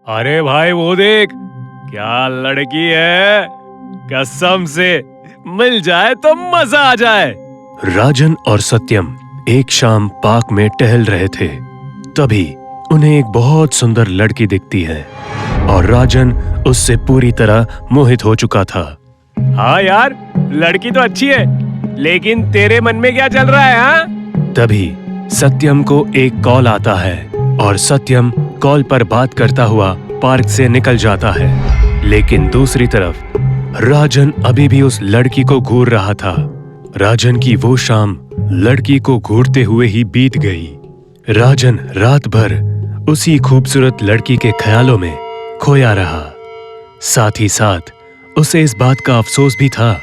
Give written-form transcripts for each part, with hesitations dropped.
अरे भाई वो देख, क्या लड़की है, कसम से मिल जाए तो मजा आ जाए। राजन और सत्यम एक शाम पार्क में टहल रहे थे। तभी उन्हें एक बहुत सुंदर लड़की दिखती है और राजन उससे पूरी तरह मोहित हो चुका था। हाँ यार, लड़की तो अच्छी है, लेकिन तेरे मन में क्या चल रहा है? हाँ? तभी सत्यम को एक कॉल आता है और सत्यम कॉल पर बात करता हुआ पार्क से निकल जाता है। लेकिन दूसरी तरफ राजन अभी भी उस लड़की को घूर रहा था। राजन की वो शाम लड़की को घूरते हुए ही बीत गई। राजन रात भर उसी खूबसूरत लड़की के ख्यालों में खोया रहा। साथ ही साथ उसे इस बात का अफसोस भी था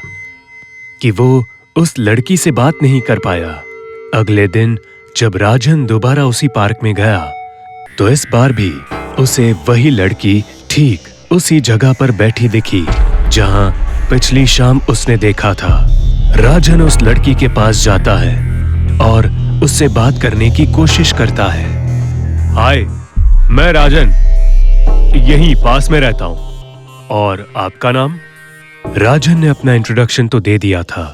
कि वो उस लड़की से बात नहीं कर पाया। अगले दिन जब राजन दोबारा उसी पार्क में गया तो इस बार भी उसे वही लड़की ठीक उसी जगह पर बैठी दिखी जहां पिछली शाम उसने देखा था। राजन उस लड़की के पास जाता है और उससे बात करने की कोशिश करता है। हाय, मैं राजन, यहीं पास में रहता हूं। और आपका नाम? राजन ने अपना इंट्रोडक्शन तो दे दिया था,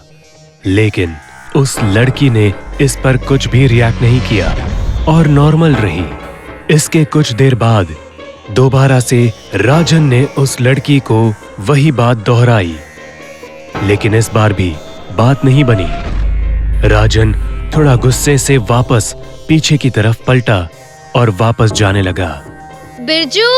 लेकिन उस लड़की ने इस पर कुछ भी रिएक्ट नहीं किया और नॉर्मल रही। इसके कुछ देर बाद दोबारा से राजन ने उस लड़की को वही बात दोहराई, लेकिन इस बार भी बात नहीं बनी। राजन थोड़ा गुस्से से वापस पीछे की तरफ पलटा और वापस जाने लगा। बिरजू,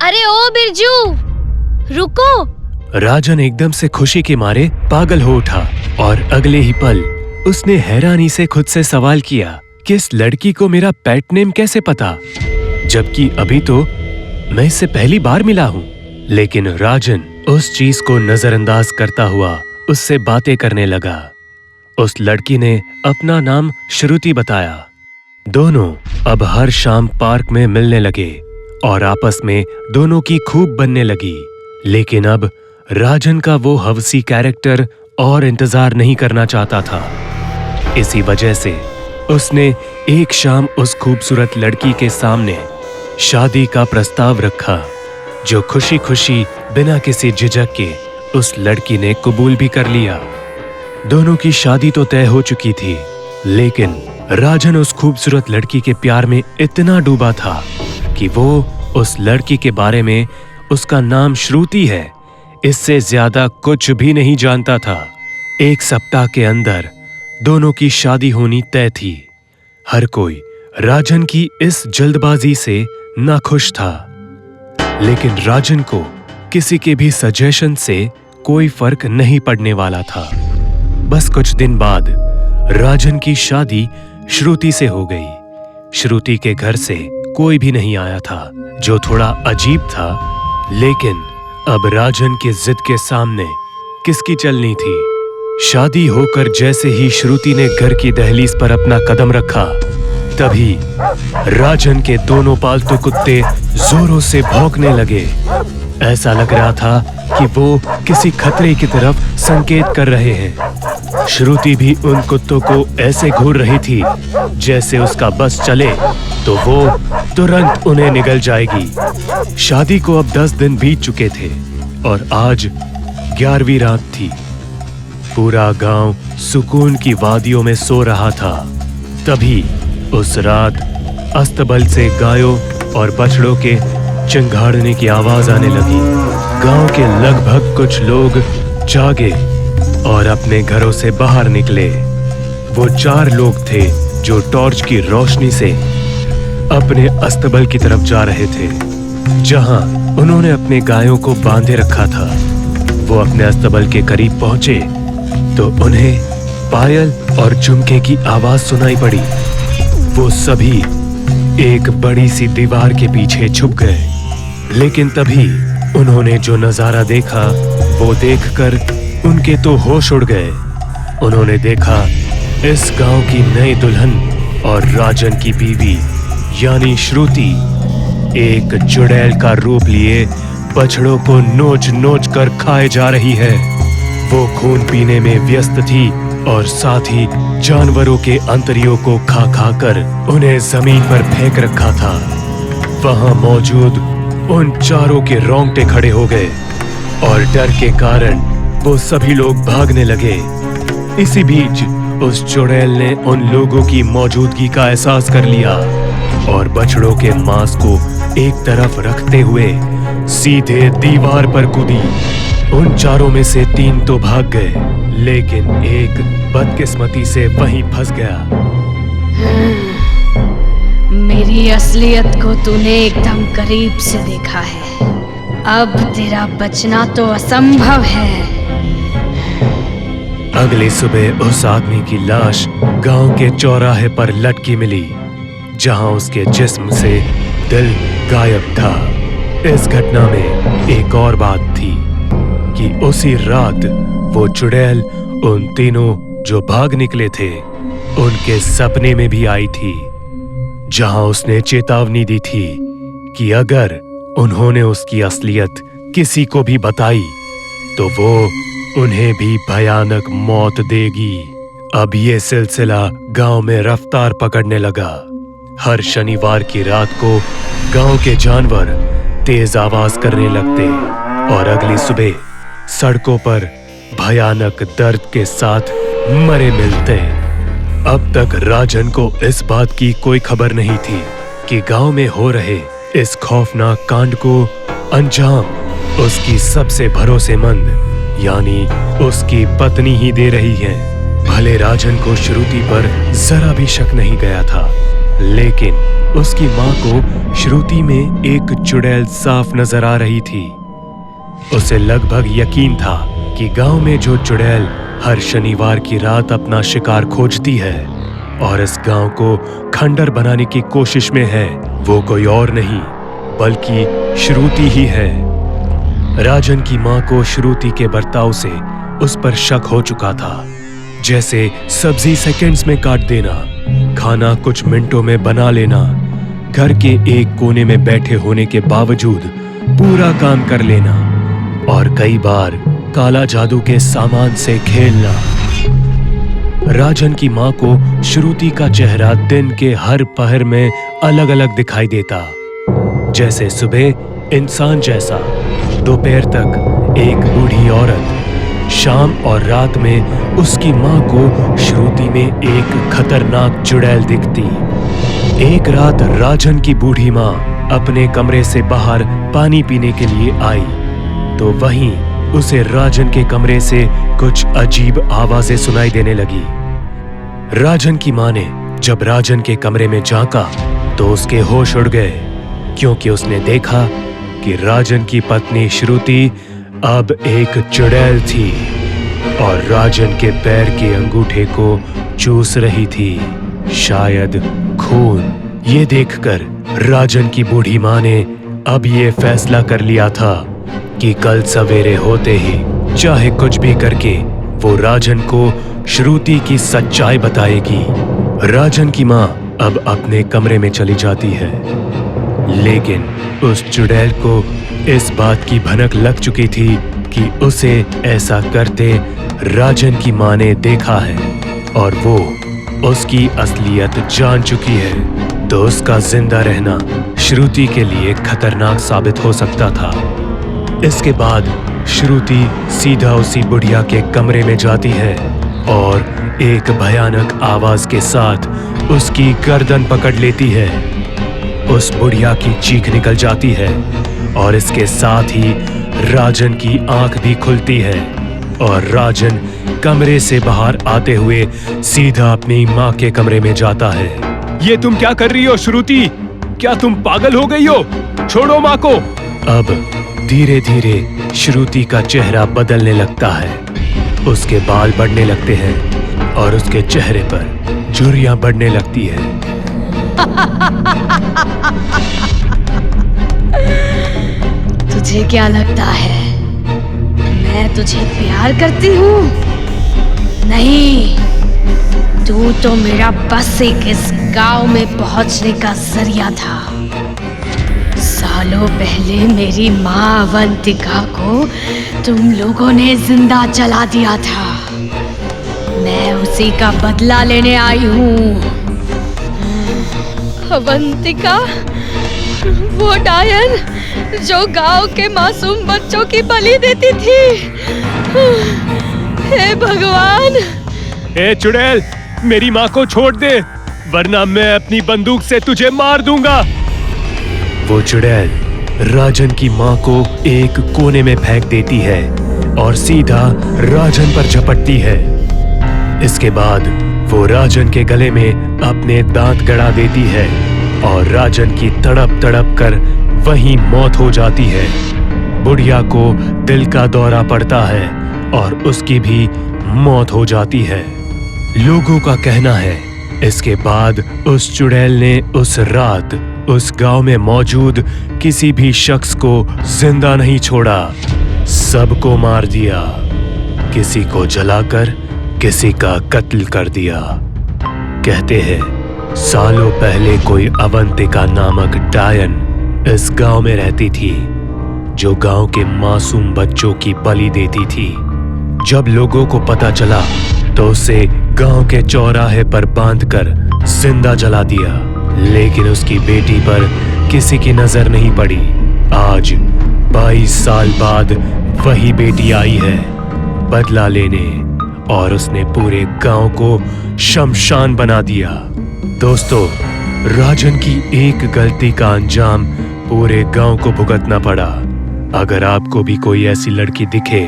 अरे ओ बिरजू, रुको। राजन एकदम से खुशी के मारे पागल हो उठा और अगले ही पल उसने हैरानी से खुद से सवाल किया कि इस लड़की को मेरा पेट नेम कैसे पता, जबकि अभी तो मैं इससे पहली बार मिला हूँ। लेकिन राजन उस चीज को नजरअंदाज करता हुआ उससे बातें करने लगा। उस लड़की ने अपना नाम श्रुति बताया। दोनों अब हर शाम पार्क में मिलने लगे और आपस में दोनों की खूब बनने लगी। लेकिन अब राजन का वो हवसी कैरेक्टर और इंतजार नहीं करना चाहता था। इसी वजह से उसने एक शाम उस खूबसूरत लड़की के सामने शादी का प्रस्ताव रखा, जो खुशी खुशी बिना किसी झिझक के उस लड़की ने कबूल भी कर लिया। दोनों की शादी तो तय हो चुकी थी, लेकिन राजन उस खूबसूरत लड़की के प्यार में इतना डूबा था कि वो उस लड़की के बारे में उसका नाम श्रुति है इससे ज्यादा कुछ भी नहीं जानता था। एक सप्ताह के अंदर दोनों की शादी होनी तय थी। हर कोई राजन की इस जल्दबाजी से नाखुश था, लेकिन राजन को किसी के भी सजेशन से कोई फर्क नहीं पड़ने वाला था। बस कुछ दिन बाद राजन की शादी श्रुति से हो गई। श्रुति के घर से कोई भी नहीं आया था, जो थोड़ा अजीब था, लेकिन अब राजन की जिद के सामने किसकी चलनी थी। शादी होकर जैसे ही श्रुति ने घर की दहलीज पर अपना कदम रखा, तभी राजन के दोनों पालतू कुत्ते जोरों से भौंकने लगे। ऐसा लग रहा था कि वो किसी खतरे की तरफ संकेत कर रहे हैं। श्रुति भी उन कुत्तों को ऐसे घूर रही थी जैसे उसका बस चले तो वो तुरंत उन्हें निगल जाएगी। शादी को अब 10 दिन बीत चुके थे और आज 11वीं रात थी। पूरा गांव सुकून की वादियों में सो रहा था। तभी उस रात अस्तबल से गायों और बछड़ों के चिंघाड़ने की आवाज आने लगी। गांव के लगभग कुछ लोग जागे और अपने घरों से बाहर निकले। वो 4 लोग थे जो टॉर्च की रोशनी से अपने अस्तबल की तरफ जा रहे थे, जहां उन्होंने अपने गायों को बांधे रखा था। वो अपने अस्तबल के करीब पहुंचे तो उन्हें पायल और झुमके की आवाज सुनाई पड़ी। वो सभी एक बड़ी सी दीवार के पीछे छुप गए, लेकिन तभी उन्होंने जो नजारा देखा वो देखकर उनके तो होश उड़ गए। उन्होंने देखा इस गांव की नई दुल्हन और राजन की बीवी यानी श्रुति एक चुड़ैल का रूप लिए बछड़ों को नोच नोच कर खाए जा रही है। वो खून पीने में व्यस्त थी और साथ ही जानवरों के अंतड़ियों को खा खा कर उन्हें जमीन पर फेंक रखा था। वहां मौजूद उन चारों के रोंगटे खड़े हो गए और डर के कारण वो सभी लोग भागने लगे। इसी बीच उस चुड़ैल ने उन लोगों की मौजूदगी का एहसास कर लिया और बछड़ों के मांस को एक तरफ रखते हुए सीधे दीवार पर कूदी। उन चारों में से 3 तो भाग गए, लेकिन एक बदकिस्मती से वहीं फंस गया। मेरी असलियत को तूने एकदम करीब से देखा है। अब तेरा बचना तो असंभव है। अगली सुबह उस आदमी की लाश गांव के चौराहे पर लटकी मिली, जहां उसके जिस्म से दिल गायब था। इस घटना में एक और बात थी कि उसी रात वो चुड़ैल उन तीनों जो भाग निकले थे उनके सपने में भी आई थी, जहां उसने चेतावनी दी थी कि अगर उन्होंने उसकी असलियत किसी को भी बताई तो वो उन्हें भी भयानक मौत देगी। अब ये सिलसिला गांव में रफ्तार पकड़ने लगा। हर शनिवार की रात को गांव के जानवर तेज आवाज करने लगते और अगली सुबह सड़कों पर भयानक दर्द के साथ मरे मिलते। अब तक राजन को इस बात की कोई खबर नहीं थी कि गांव में हो रहे इस खौफनाक कांड को अंजाम उसकी सबसे भरोसेमंद यानी उसकी पत्नी ही दे रही है। भले राजन को श्रुति पर जरा भी शक नहीं गया था, लेकिन उसकी माँ को श्रुति में एक चुड़ैल साफ नजर आ रही थी। उसे लगभग यकीन था कि गांव में जो चुड़ैल हर शनिवार की रात अपना शिकार खोजती है और इस गांव को खंडर बनाने की कोशिश में है, वो कोई और नहीं बल्कि श्रुति ही है। राजन की माँ को श्रुति के बर्ताव से उस पर शक हो चुका था। जैसे सब्जी सेकंड्स में काट देना, खाना कुछ मिनटों में बना लेना, घर के एक कोने में बैठे होने के बावजूद पूरा काम कर लेना और कई बार काला जादू के सामान से खेलना। राजन की माँ को श्रुति का चेहरा दिन के हर पहर में अलग अलग दिखाई देता। जैसे सुबह इंसान जैसा, दोपहर तक एक बूढ़ी औरत, शाम और रात में उसकी माँ को श्रुति में एक खतरनाक चुड़ैल दिखती। एक रात राजन की बूढ़ी माँ अपने कमरे से बाहर पानी पीने के लिए आई तो वहीं उसे राजन के कमरे से कुछ अजीब आवाजें सुनाई देने लगी। राजन की माँ ने जब राजन के कमरे में झांका तो उसके होश उड़ गए, क्योंकि उसने देखा कि राजन की पत्नी श्रुति अब एक चुड़ैल थी और राजन के पैर के अंगूठे को चूस रही थी, शायद खून। ये देखकर राजन की बूढ़ी माँ ने अब ये फैसला कर लिया था कि कल सवेरे होते ही चाहे कुछ भी करके वो राजन को श्रुति की सच्चाई बताएगी। राजन की माँ अब अपने कमरे में चली जाती है, लेकिन उस चुड़ैल को इस बात की भनक लग चुकी थी कि उसे ऐसा करते राजन की माँ ने देखा है और वो उसकी असलियत जान चुकी है, तो उसका जिंदा रहना श्रुति के लिए खतरनाक साबित हो सकता था। इसके बाद श्रुति सीधा उसी बुढ़िया के कमरे में जाती है और एक भयानक आवाज के साथ उसकी गर्दन पकड़ लेती है। उस बुढ़िया की चीख निकल जाती है और इसके साथ ही राजन की आंख भी खुलती है और राजन कमरे से बाहर आते हुए सीधा अपनी माँ के कमरे में जाता है। ये तुम क्या कर रही हो श्रुति? क्या तुम पागल हो गई हो? छोड़ो माँ को। अब धीरे धीरे श्रुति का चेहरा बदलने लगता है, उसके बाल बढ़ने लगते हैं और उसके चेहरे पर झुर्रियां बढ़ने लगती है। तुझे क्या लगता है मैं तुझे प्यार करती हूँ? नहीं, तू तो मेरा बस एक इस गांव में पहुंचने का जरिया था। सालों पहले मेरी माँ अवंतिका को तुम लोगों ने जिंदा जला दिया था। मैं उसी का बदला लेने आई हूँ। अवंतिका? वो डायन जो गांव के मासूम बच्चों की बलि देती थी। हे भगवान! ए चुड़ैल, मेरी माँ को छोड़ दे, वरना मैं अपनी बंदूक से तुझे मार दूंगा। वो चुड़ैल राजन की माँ को एक कोने में फेंक देती है और सीधा राजन पर झपटती है। इसके बाद वो राजन के गले में अपने दांत गड़ा देती है और राजन की तड़प तड़प कर वहीं मौत हो जाती है। बुढ़िया को दिल का दौरा पड़ता है और उसकी भी मौत हो जाती है। लोगों का कहना है इसके बाद उस चुड़ैल ने उस रात उस गांव में मौजूद किसी भी शख्स को जिंदा नहीं छोड़ा, सबको मार दिया, किसी को जलाकर किसी का कत्ल कर दिया। कहते हैं सालों पहले कोई अवंतिका नामक डायन इस गांव में रहती थी, जो गांव के मासूम बच्चों की बलि देती थी। जब लोगों को पता चला तो उसे गांव के चौराहे पर बांधकर जिंदा जला दिया, लेकिन उसकी बेटी पर किसी की नजर नहीं पड़ी। आज 22 साल बाद वही बेटी आई है बदला लेने, और उसने पूरे गांव को शमशान बना दिया। दोस्तों, राजन की एक गलती का अंजाम पूरे गांव को भुगतना पड़ा। अगर आपको भी कोई ऐसी लड़की दिखे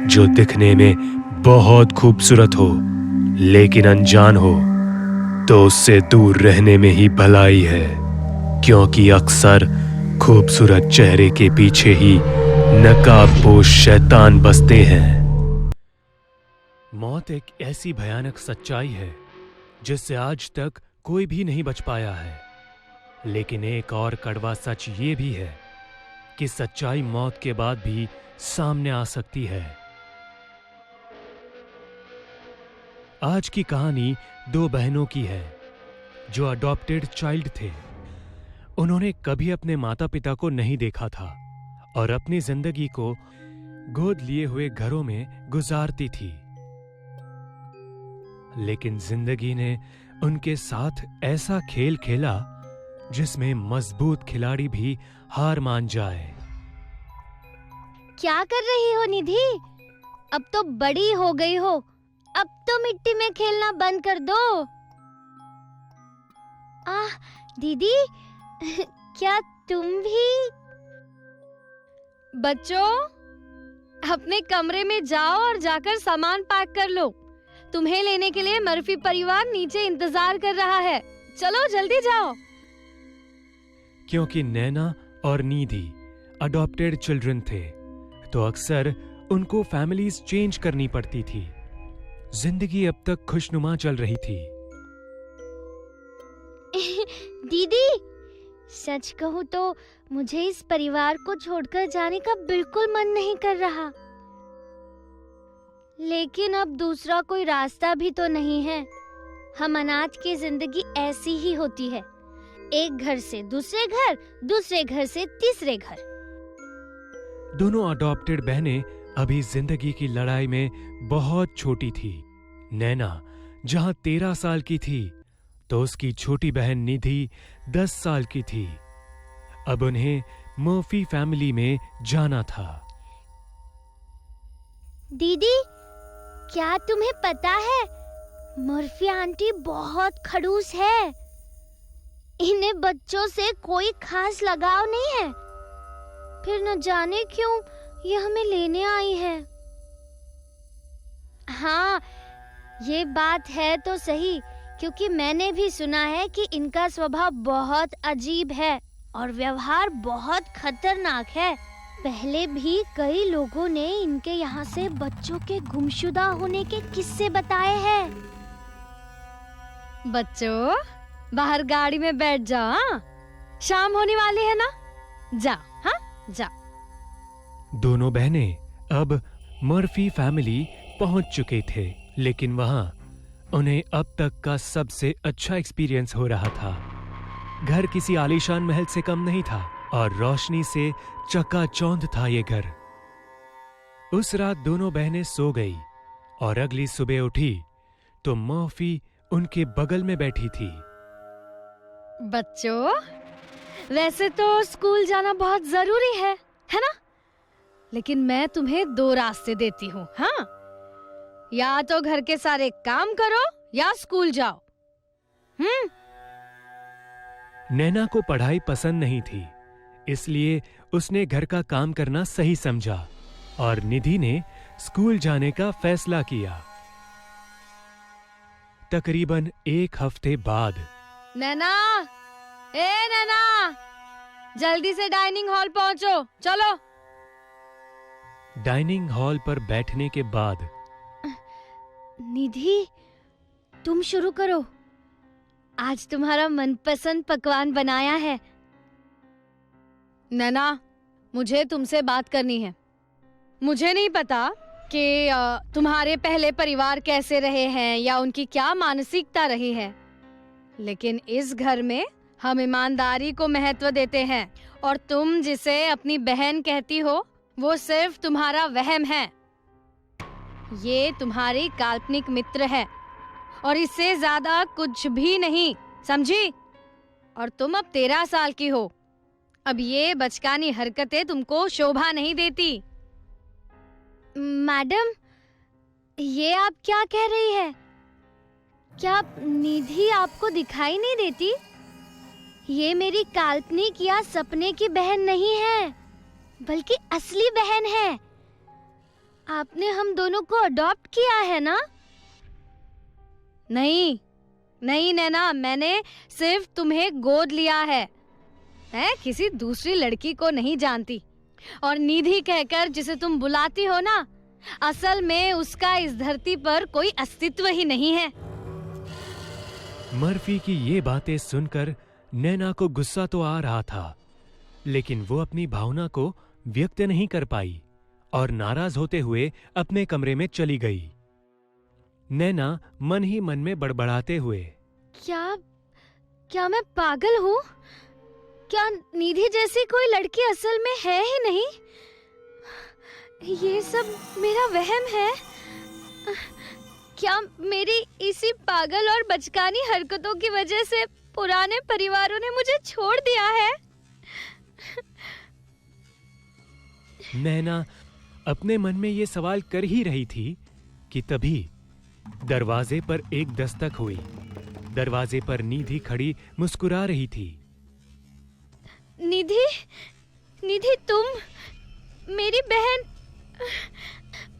जो दिखने में बहुत खूबसूरत हो लेकिन अनजान हो, तो उससे दूर रहने में ही भलाई है, क्योंकि अक्सर खूबसूरत चेहरे के पीछे ही नकाबपोश शैतान बसते हैं। मौत एक ऐसी भयानक सच्चाई है जिससे आज तक कोई भी नहीं बच पाया है। लेकिन एक और कड़वा सच ये भी है कि सच्चाई मौत के बाद भी सामने आ सकती है। आज की कहानी 2 बहनों की है जो अडॉप्टेड चाइल्ड थे। उन्होंने कभी अपने माता पिता को नहीं देखा था और अपनी जिंदगी को गोद लिए हुए घरों में गुजारती थी। लेकिन जिंदगी ने उनके साथ ऐसा खेल खेला जिसमें मजबूत खिलाड़ी भी हार मान जाए। क्या कर रही हो निधि? अब तो बड़ी हो गई हो, अब तो मिट्टी में खेलना बंद कर दो। दीदी क्या तुम भी? बच्चों, अपने कमरे में जाओ और जाकर सामान पैक कर लो। तुम्हें लेने के लिए मर्फी परिवार नीचे इंतजार कर रहा है। चलो जल्दी जाओ। क्योंकि नैना और निधि अडॉप्टेड चिल्ड्रन थे, तो अक्सर उनको फैमिलीज चेंज करनी पड़ती थी। जिंदगी अब तक खुशनुमा चल रही थी। दीदी, सच कहूं तो मुझे इस परिवार को छोड़कर जाने का बिल्कुल मन नहीं कर रहा। लेकिन अब दूसरा कोई रास्ता भी तो नहीं है। हम अनाथ की जिंदगी ऐसी ही होती है, एक घर से दूसरे घर, दूसरे घर से तीसरे घर। दोनों अडॉप्टेड बहनें अभी जिंदगी की लड़ाई में बहुत छोटी थी। नैना जहां 13 साल की थी, तो उसकी छोटी बहन निधि 10 साल की थी। अब उन्हें मर्फी फैमिली में जाना था। दीदी, क्या तुम्हें पता है मर्फी आंटी बहुत खड़ूस है। इन्हें बच्चों से कोई खास लगाव नहीं है। फिर न जाने क्यों ये हमें लेने आई है। हाँ, ये बात है तो सही, क्योंकि मैंने भी सुना है कि इनका स्वभाव बहुत अजीब है और व्यवहार बहुत खतरनाक है। पहले भी कई लोगों ने इनके यहाँ से बच्चों के गुमशुदा होने के किस्से बताए हैं। बच्चों, बाहर गाड़ी में बैठ जाओ। हाँ? शाम होने वाली है ना, जाओ। हाँ, जाओ। दोनों बहनें अब मर्फी फैमिली पहुंच चुके थे, लेकिन वहां उन्हें अब तक का सबसे अच्छा एक्सपीरियंस हो रहा था। घर किसी आलीशान महल से कम नहीं था और रोशनी से चकाचौंध था ये घर। उस रात दोनों बहनें सो गई और अगली सुबह उठी तो मर्फी उनके बगल में बैठी थी। बच्चों, वैसे तो स्कूल जाना बहुत जरूरी है ना? लेकिन मैं तुम्हें 2 रास्ते देती हूँ, हाँ? या तो घर के सारे काम करो या स्कूल जाओ। नैना को पढ़ाई पसंद नहीं थी, इसलिए उसने घर का काम करना सही समझा और निधि ने स्कूल जाने का फैसला किया। तकरीबन 1 हफ्ते बाद नैना, नैना, जल्दी से डाइनिंग हॉल पहुंचो, चलो। डाइनिंग हॉल पर बैठने के बाद निधि, तुम शुरू करो। आज तुम्हारा मनपसंद पकवान बनाया है। नैना, मुझे तुमसे बात करनी है। मुझे नहीं पता कि तुम्हारे पहले परिवार कैसे रहे हैं या उनकी क्या मानसिकता रही है, लेकिन इस घर में हम ईमानदारी को महत्व देते हैं और तुम जिसे अपनी बहन कहती हो वो सिर्फ तुम्हारा वहम है। ये तुम्हारी काल्पनिक मित्र है और इससे ज्यादा कुछ भी नहीं, समझी? और तुम अब 13 साल की हो। अब ये बचकानी हरकतें तुमको शोभा नहीं देती। मैडम, ये आप क्या कह रही है? क्या निधि आपको दिखाई नहीं देती? ये मेरी काल्पनिक या सपने की बहन नहीं है, बल्कि असली बहन है। आपने हम दोनों को अडॉप्ट किया है ना? नहीं नहीं नैना, मैंने सिर्फ तुम्हें गोद लिया है। मैं किसी दूसरी लड़की को नहीं जानती और निधि कहकर जिसे तुम बुलाती हो ना, असल में उसका इस धरती पर कोई अस्तित्व ही नहीं है। मर्फी की ये बातें सुनकर नैना को गुस्सा तो आ रहा था, लेकिन वो अपनी भावना को व्यक्त नहीं कर पाई और नाराज होते हुए अपने कमरे में चली गई। नैना मन ही मन में बड़बड़ाते हुए, क्या मैं पागल हूँ? क्या निधि जैसी कोई लड़की असल में है ही नहीं? ये सब मेरा वहम है। क्या मेरी इसी पागल और बचकानी हरकतों की वजह से पुराने परिवारों ने मुझे छोड़ दिया है? नैना अपने मन में ये सवाल कर ही रही थी कि तभी दरवाजे पर एक दस्तक हुई। दरवाजे पर निधि खड़ी मुस्कुरा रही थी। निधि, निधि, तुम मेरी बहन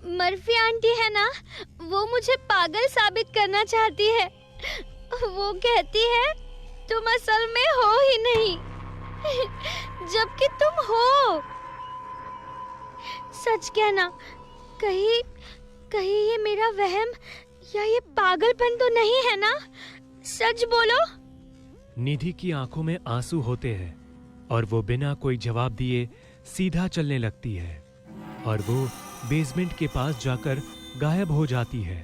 मर्फी आंटी है ना? वो मुझे पागल साबित करना चाहती है। वो कहती है तुम असल में हो ही नहीं, जबकि तुम हो। सच कहना, कहीं ये मेरा वहम या ये पागलपन तो नहीं है ना? सच बोलो। निधि की आंखों में आंसू होते हैं और वो बिना कोई जवाब दिए सीधा चलने लगती है और वो बेसमेंट के पास जाकर गायब हो जाती है।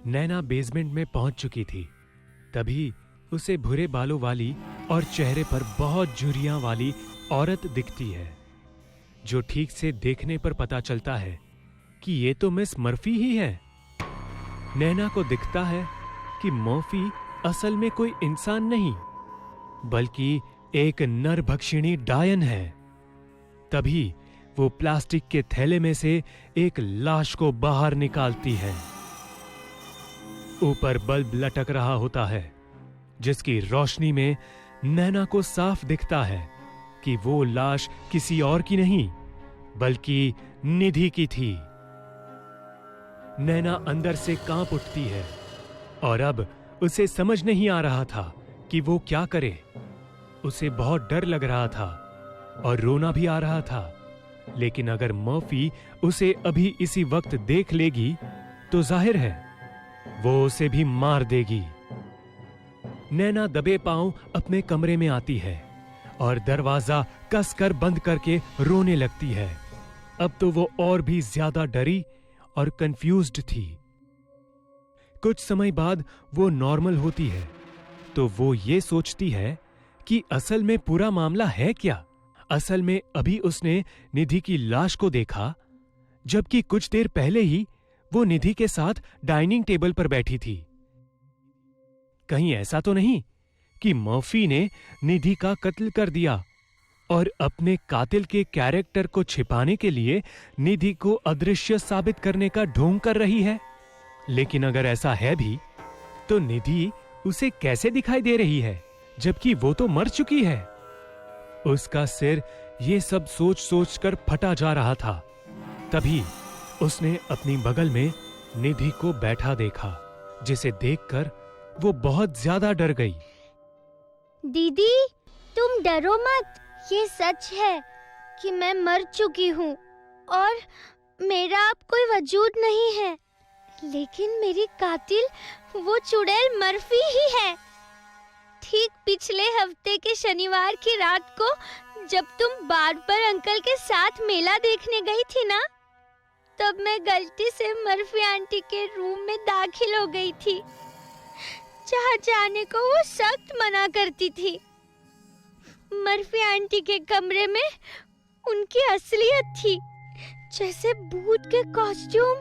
नैना बेसमेंट में पहुंच चुकी थी। तभी उसे भूरे बालों वाली और चेहरे पर बहुत झुर्रियां वाली औरत दिखती है, जो ठीक से देखने पर पता चलता है कि ये तो मिस मर्फी ही है। नैना को दिखता है कि मर्फी असल में कोई इंसान नहीं, बल्कि एक नरभक्षिणी डायन है। तभी वो प्लास्टिक के थैले में से एक लाश को बाहर निकालती है। ऊपर बल्ब लटक रहा होता है, जिसकी रोशनी में नैना को साफ दिखता है कि वो लाश किसी और की नहीं, बल्कि निधि की थी। नैना अंदर से कांप उठती है और अब उसे समझ नहीं आ रहा था कि वो क्या करे। उसे बहुत डर लग रहा था और रोना भी आ रहा था, लेकिन अगर मर्फी उसे अभी इसी वक्त देख लेगी तो जाहिर है वो उसे भी मार देगी। नैना दबे पांव अपने कमरे में आती है और दरवाजा कसकर बंद करके रोने लगती है। अब तो वो और भी ज्यादा डरी और कंफ्यूज्ड थी। कुछ समय बाद वो नॉर्मल होती है तो वो ये सोचती है कि असल में पूरा मामला है क्या। असल में अभी उसने निधि की लाश को देखा, जबकि कुछ देर पहले ही वो निधि के साथ डाइनिंग टेबल पर बैठी थी। कहीं ऐसा तो नहीं कि मर्फी ने निधि का कत्ल कर दिया और अपने कातिल के कैरेक्टर को छिपाने के लिए निधि को अदृश्य साबित करने का ढोंग कर रही है। लेकिन अगर ऐसा है भी तो निधि उसे कैसे दिखाई दे रही है जबकि वो तो मर चुकी है। उसका सिर ये सब सोच सोच कर फटा जा रहा था। तभी उसने अपनी बगल में निधि को बैठा देखा, जिसे देखकर वो बहुत ज्यादा डर गई। दीदी, तुम डरो मत। ये सच है कि मैं मर चुकी हूँ और मेरा अब कोई वजूद नहीं है। लेकिन मेरी कातिल वो चुड़ैल मर्फी ही है। ठीक पिछले हफ्ते के शनिवार की रात को जब तुम बार्बर अंकल के साथ मेला देखने गई थी ना, तब मैं गलती से मर्फी आंटी के रूम में दाखिल हो गई थी, जहाँ जाने को वो सख्त मना करती थी। मर्फी आंटी के कमरे में उनकी असलियत थी, जैसे भूत के कॉस्ट्यूम,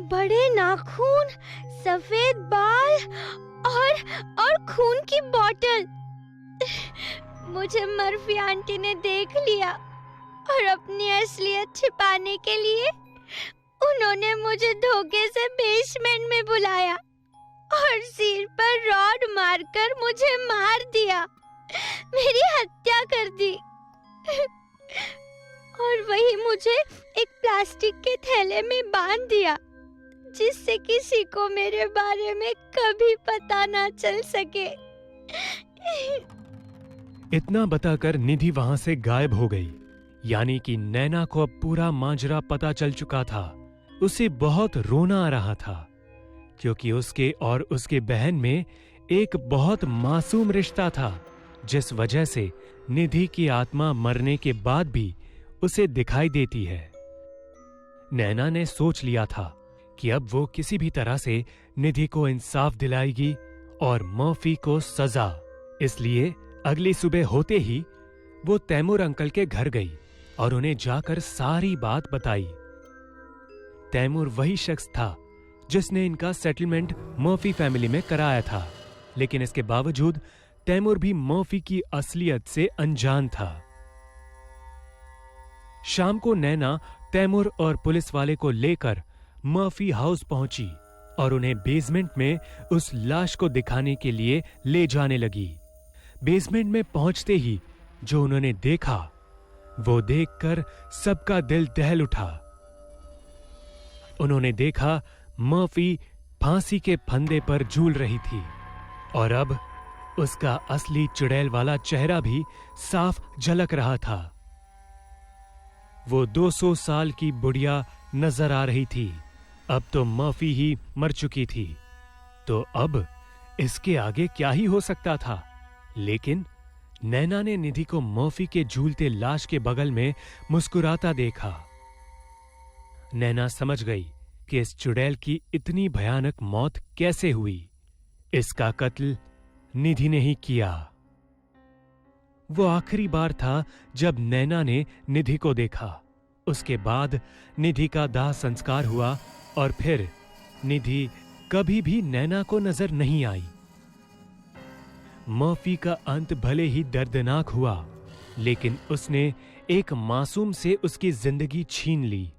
बड़े नाखून, सफेद बाल और खून की बोतल। मुझे मर्फी आंटी ने देख लिया और अपनी असलियत छिपाने के लिए उन्होंने मुझे धोखे से बेसमेंट में बुलाया और सिर पर रॉड मारकर मुझे मार दिया, मेरी हत्या कर दी। और वही मुझे एक प्लास्टिक के थैले में बांध दिया, जिससे किसी को मेरे बारे में कभी पता ना चल सके। इतना बताकर निधि वहां से गायब हो गई। यानी कि नैना को अब पूरा माजरा पता चल चुका था। उसे बहुत रोना आ रहा था, क्योंकि उसके और उसके बहन में एक बहुत मासूम रिश्ता था, जिस वजह से निधि की आत्मा मरने के बाद भी उसे दिखाई देती है। नैना ने सोच लिया था कि अब वो किसी भी तरह से निधि को इंसाफ दिलाएगी और मर्फी को सजा। इसलिए अगली सुबह होते ही वो तैमूर अंकल के घर गई और उन्हें जाकर सारी बात बताई। तैमूर वही शख्स था जिसने इनका सेटलमेंट मर्फी फैमिली में कराया था, लेकिन इसके बावजूद तैमूर भी मर्फी की असलियत से अनजान था। शाम को नैना तैमूर और पुलिस वाले को लेकर मर्फी हाउस पहुंची और उन्हें बेसमेंट में उस लाश को दिखाने के लिए ले जाने लगी। बेसमेंट में पहुंचते ही जो उन्होंने देखा, वो देखकर सबका दिल दहल उठा। उन्होंने देखा मर्फी फांसी के फंदे पर झूल रही थी और अब उसका असली चुड़ैल वाला चेहरा भी साफ झलक रहा था। वो 200 साल की बुढ़िया नजर आ रही थी। अब तो मर्फी ही मर चुकी थी, तो अब इसके आगे क्या ही हो सकता था। लेकिन नैना ने निधि को मर्फी के झूलते लाश के बगल में मुस्कुराता देखा। नैना समझ गई कि इस चुड़ैल की इतनी भयानक मौत कैसे हुई। इसका कत्ल निधि ने ही किया। वो आखिरी बार था जब नैना ने निधि को देखा। उसके बाद निधि का दाह संस्कार हुआ और फिर निधि कभी भी नैना को नजर नहीं आई। मर्फी का अंत भले ही दर्दनाक हुआ, लेकिन उसने एक मासूम से उसकी जिंदगी छीन ली।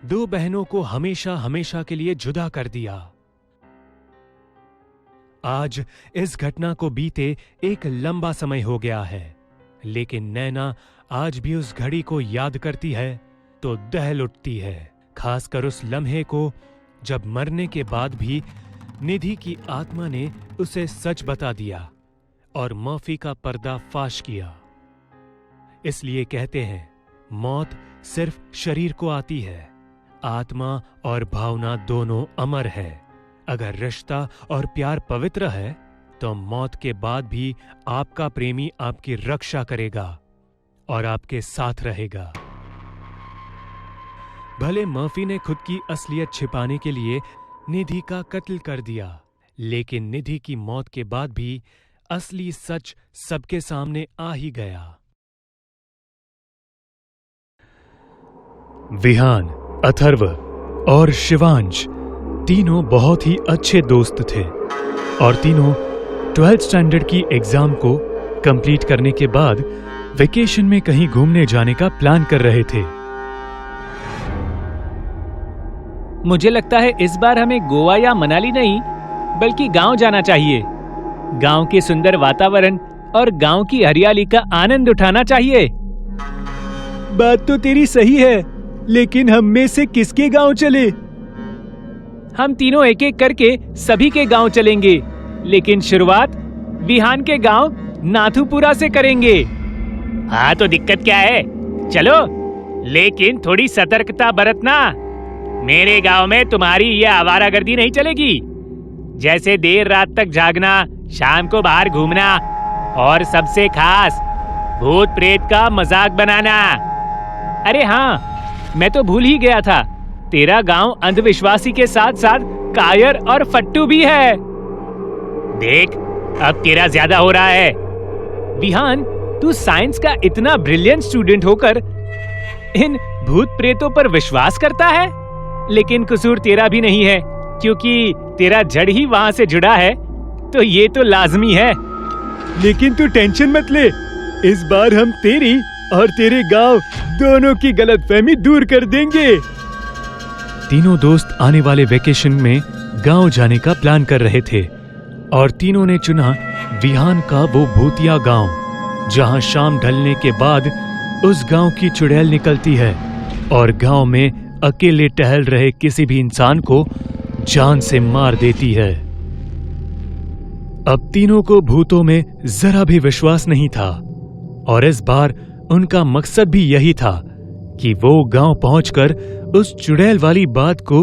2 बहनों को हमेशा हमेशा के लिए जुदा कर दिया। आज इस घटना को बीते एक लंबा समय हो गया है, लेकिन नैना आज भी उस घड़ी को याद करती है तो दहल उठती है। खासकर उस लम्हे को जब मरने के बाद भी निधि की आत्मा ने उसे सच बता दिया और मर्फी का पर्दा फाश किया। इसलिए कहते हैं, मौत सिर्फ शरीर को आती है, आत्मा और भावना दोनों अमर है। अगर रिश्ता और प्यार पवित्र है तो मौत के बाद भी आपका प्रेमी आपकी रक्षा करेगा और आपके साथ रहेगा। भले मर्फी ने खुद की असलियत छिपाने के लिए निधि का कत्ल कर दिया, लेकिन निधि की मौत के बाद भी असली सच सबके सामने आ ही गया। विहान, अथर्व और शिवांश तीनों बहुत ही अच्छे दोस्त थे और तीनों 12th स्टैंडर्ड की एग्जाम को कंप्लीट करने के बाद वेकेशन में कहीं घूमने जाने का प्लान कर रहे थे। मुझे लगता है इस बार हमें गोवा या मनाली नहीं बल्कि गांव जाना चाहिए। गांव के सुंदर वातावरण और गांव की हरियाली का आनंद उठाना चाहिए। बात तो तेरी सही है, लेकिन हम में से किसके गांव चले? हम तीनों एक एक करके सभी के गांव चलेंगे, लेकिन शुरुआत बिहान के गांव नाथुपुरा से करेंगे। हाँ तो दिक्कत क्या है, चलो, लेकिन थोड़ी सतर्कता बरतना। मेरे गांव में तुम्हारी यह आवारागर्दी नहीं चलेगी, जैसे देर रात तक जागना, शाम को बाहर घूमना और सबसे खास भूत प्रेत का मजाक बनाना। अरे हाँ, मैं तो भूल ही गया था, तेरा गांव अंधविश्वासी के साथ साथ कायर और फट्टू भी है। देख, अब तेरा ज्यादा हो रहा है। विहान, तू साइंस का इतना ब्रिलियंट स्टूडेंट होकर इन भूत प्रेतों पर विश्वास करता है, लेकिन कसूर तेरा भी नहीं है, क्योंकि तेरा जड़ ही वहां से जुड़ा है, तो ये तो लाजमी है। लेकिन तू टेंशन मत ले, इस बार हम तेरी और तेरे गांव दोनों की गलतफहमी दूर कर देंगे। तीनों दोस्त आने वाले वेकेशन में गांव जाने का प्लान कर रहे थे और तीनों ने चुना विहान का वो भूतिया गांव, जहां शाम ढलने के बाद उस गांव की चुड़ैल निकलती है और गांव में अकेले टहल रहे किसी भी इंसान को जान से मार देती है। अब तीनों को भूतों में जरा भी विश्वास नहीं था और इस बार उनका मकसद भी यही था कि वो गांव पहुंचकर उस चुड़ैल वाली बात को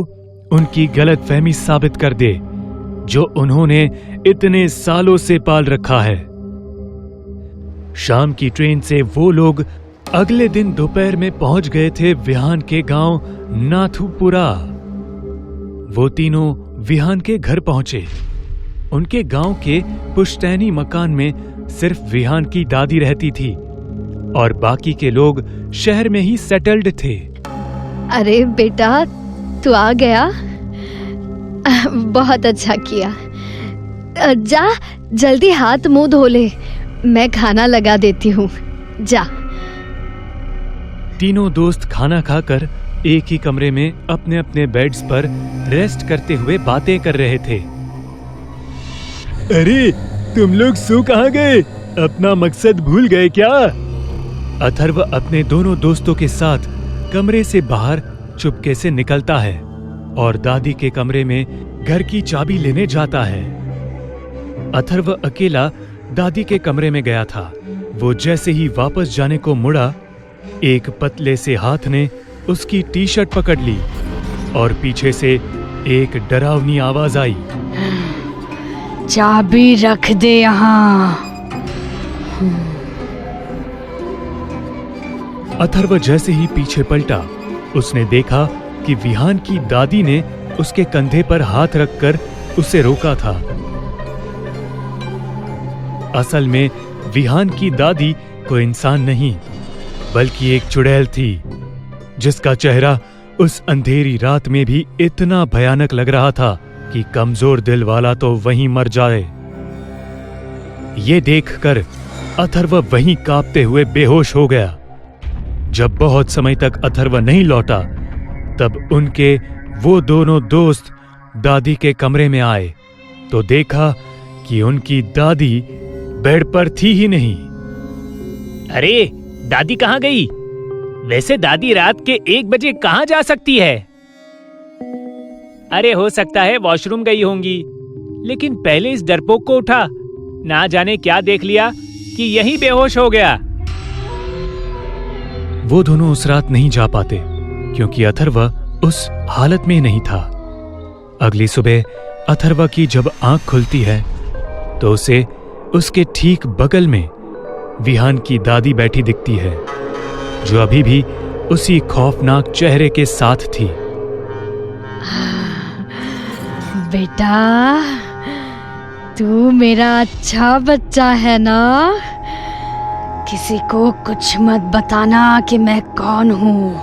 उनकी गलतफहमी साबित कर दे, जो उन्होंने इतने सालों से पाल रखा है। शाम की ट्रेन से वो लोग अगले दिन दोपहर में पहुंच गए थे विहान के गांव नाथुपुरा। वो तीनों विहान के घर पहुंचे। उनके गांव के पुश्तैनी मकान में सिर्फ विहान की दादी रहती थी और बाकी के लोग शहर में ही सेटल्ड थे। अरे बेटा, तू आ गया, बहुत अच्छा किया। जा, जल्दी हाथ मुंह धो ले, मैं खाना लगा देती हूँ, जा। तीनों दोस्त खाना खाकर एक ही कमरे में अपने अपने बेड्स पर रेस्ट करते हुए बातें कर रहे थे। अरे, तुम लोग सो कहाँ गए? अपना मकसद भूल गए क्या? अथर्व अपने दोनों दोस्तों के साथ कमरे से बाहर चुपके से निकलता है और दादी के कमरे में घर की चाबी लेने जाता है। अथर्व अकेला दादी के कमरे में गया था। वो जैसे ही वापस जाने को मुड़ा, एक पतले से हाथ ने उसकी टी शर्ट पकड़ ली और पीछे से एक डरावनी आवाज आई, चाबी रख दे यहाँ। अथर्व जैसे ही पीछे पलटा, उसने देखा कि विहान की दादी ने उसके कंधे पर हाथ रखकर उसे रोका था। असल में विहान की दादी कोई इंसान नहीं, बल्कि एक चुड़ैल थी, जिसका चेहरा उस अंधेरी रात में भी इतना भयानक लग रहा था कि कमजोर दिल वाला तो वहीं मर जाए। ये देखकर अथर्व वहीं कांपते हुए बेहोश हो गया। जब बहुत समय तक अथर्व नहीं लौटा, तब उनके वो दोनों दोस्त दादी के कमरे में आए तो देखा कि उनकी दादी बेड पर थी ही नहीं। अरे, दादी कहाँ गई? वैसे दादी रात के 1 बजे कहाँ जा सकती है? अरे, हो सकता है वॉशरूम गई होंगी, लेकिन पहले इस डरपोक को उठा, ना जाने क्या देख लिया कि यहीं बेहोश हो गया। वो दोनों उस रात नहीं जा पाते क्योंकि अथर्व उस हालत में नहीं था। अगली सुबह अथर्व की जब आंख खुलती है तो उसे उसके ठीक बगल में विहान की दादी बैठी दिखती है, जो अभी भी उसी खौफनाक चेहरे के साथ थी। बेटा, तू मेरा अच्छा बच्चा है ना? किसी को कुछ मत बताना कि मैं कौन हूँ,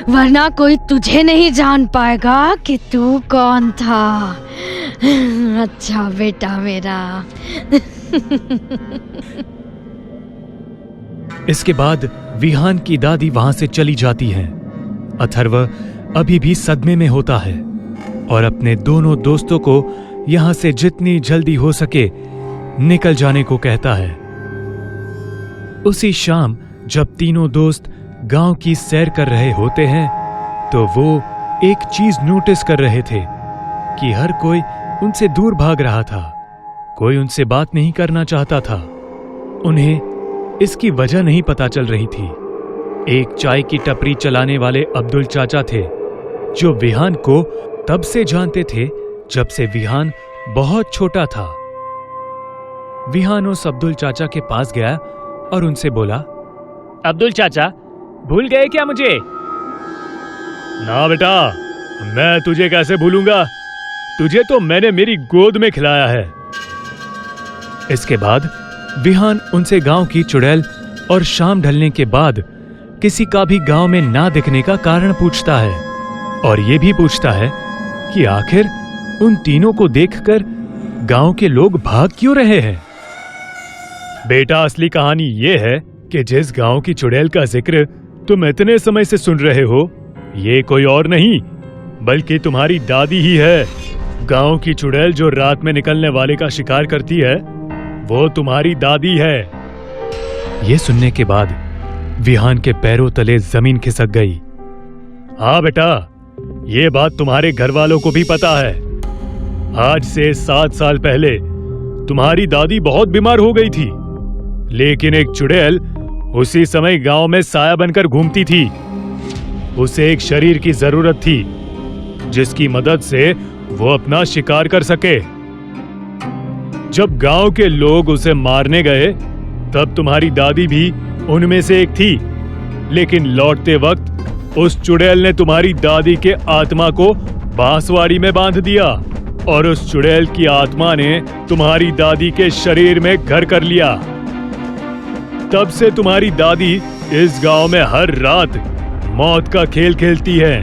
वरना कोई तुझे नहीं जान पाएगा कि तू कौन था। अच्छा बेटा मेरा। इसके बाद विहान की दादी वहां से चली जाती है। अथर्व अभी भी सदमे में होता है और अपने दोनों दोस्तों को यहां से जितनी जल्दी हो सके निकल जाने को कहता है। उसी शाम जब तीनों दोस्त गांव की सैर कर रहे होते हैं तो वो एक चीज नोटिस कर रहे थे कि हर कोई उनसे दूर भाग रहा था। कोई उनसे बात नहीं करना चाहता था। उन्हें इसकी वजह नहीं पता चल रही थी। एक चाय की टपरी चलाने वाले अब्दुल चाचा थे जो विहान को तब से जानते थे जब से विहान बहुत छोटा था। विहान उस अब्दुल चाचा के पास गया और उनसे बोला, अब्दुल चाचा, भूल गए क्या मुझे? ना बेटा, मैं तुझे कैसे भूलूंगा? तुझे तो मैंने मेरी गोद में खिलाया है। इसके बाद विहान उनसे गांव की चुड़ैल और शाम ढलने के बाद किसी का भी गांव में ना दिखने का कारण पूछता है और ये भी पूछता है कि आखिर उन तीनों को देखकर गांव के लोग भाग क्यों रहे हैं। बेटा, असली कहानी ये है कि जिस गांव की चुड़ैल का जिक्र तुम इतने समय से सुन रहे हो, ये कोई और नहीं बल्कि तुम्हारी दादी ही है। गांव की चुड़ैल जो रात में निकलने वाले का शिकार करती है, वो तुम्हारी दादी है। ये सुनने के बाद विहान के पैरों तले जमीन खिसक गई। हाँ बेटा, ये बात तुम्हारे घर वालों को भी पता है। आज से 7 साल पहले तुम्हारी दादी बहुत बीमार हो गई थी, लेकिन एक चुड़ैल उसी समय गांव में साया बनकर घूमती थी। उसे एक शरीर की जरूरत थी जिसकी मदद से वो अपना शिकार कर सके। जब गांव के लोग उसे मारने गए तब तुम्हारी दादी भी उनमें से एक थी, लेकिन लौटते वक्त उस चुड़ैल ने तुम्हारी दादी के आत्मा को बांसवाड़ी में बांध दिया और उस चुड़ैल की आत्मा ने तुम्हारी दादी के शरीर में घर कर लिया। तब से तुम्हारी दादी इस गांव में हर रात मौत का खेल खेलती है।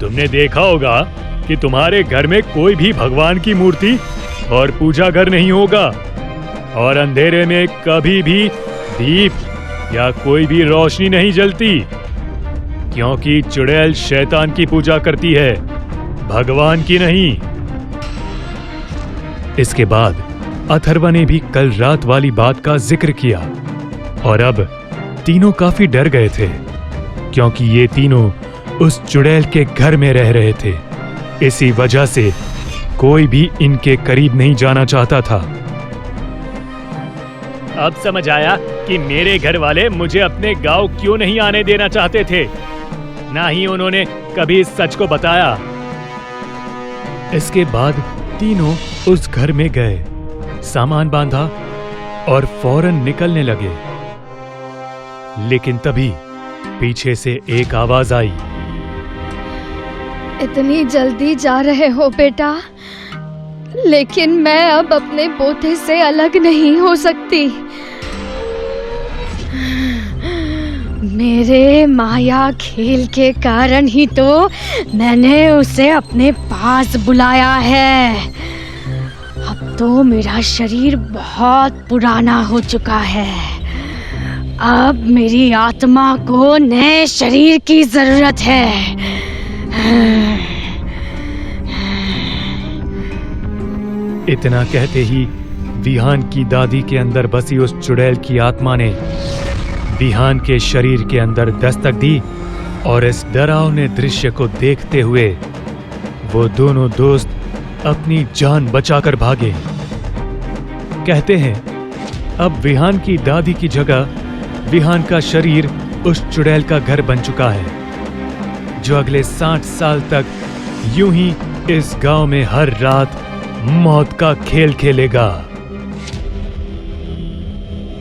तुमने देखा होगा कि तुम्हारे घर में कोई भी भगवान की मूर्ति और पूजा घर नहीं होगा और अंधेरे में कभी भी दीप या कोई भी रोशनी नहीं जलती, क्योंकि चुड़ैल शैतान की पूजा करती है, भगवान की नहीं। इसके बाद अथर्व ने भी कल रात वाली बात का जिक्र किया और अब तीनों काफी डर गए थे क्योंकि ये तीनों उस चुड़ैल के घर में रह रहे थे। इसी वजह से कोई भी इनके करीब नहीं जाना चाहता था। अब समझ आया कि मेरे घर वाले मुझे अपने गांव क्यों नहीं आने देना चाहते थे। ना ही उन्होंने कभी इस सच को बताया। इसके बाद तीनों उस घर में गए, सामान बांधा और फौरन निकलने लगे। लेकिन तभी पीछे से एक आवाज आई। इतनी जल्दी जा रहे हो बेटा, लेकिन मैं अब अपने पोते से अलग नहीं हो सकती। मेरे माया खेल के कारण ही तो मैंने उसे अपने पास बुलाया है। अब तो मेरा शरीर बहुत पुराना हो चुका है। अब मेरी आत्मा को नए शरीर की जरूरत है। इतना कहते ही विहान की दादी के अंदर बसी उस चुड़ैल की आत्मा ने विहान के शरीर के अंदर दस्तक दी और इस डरावने दृश्य को देखते हुए वो दोनों दोस्त अपनी जान बचाकर भागे। कहते हैं अब विहान की दादी की जगह विहान का शरीर उस चुड़ैल का घर बन चुका है, जो अगले 60 साल तक यूं ही इस गांव में हर रात मौत का खेल खेलेगा।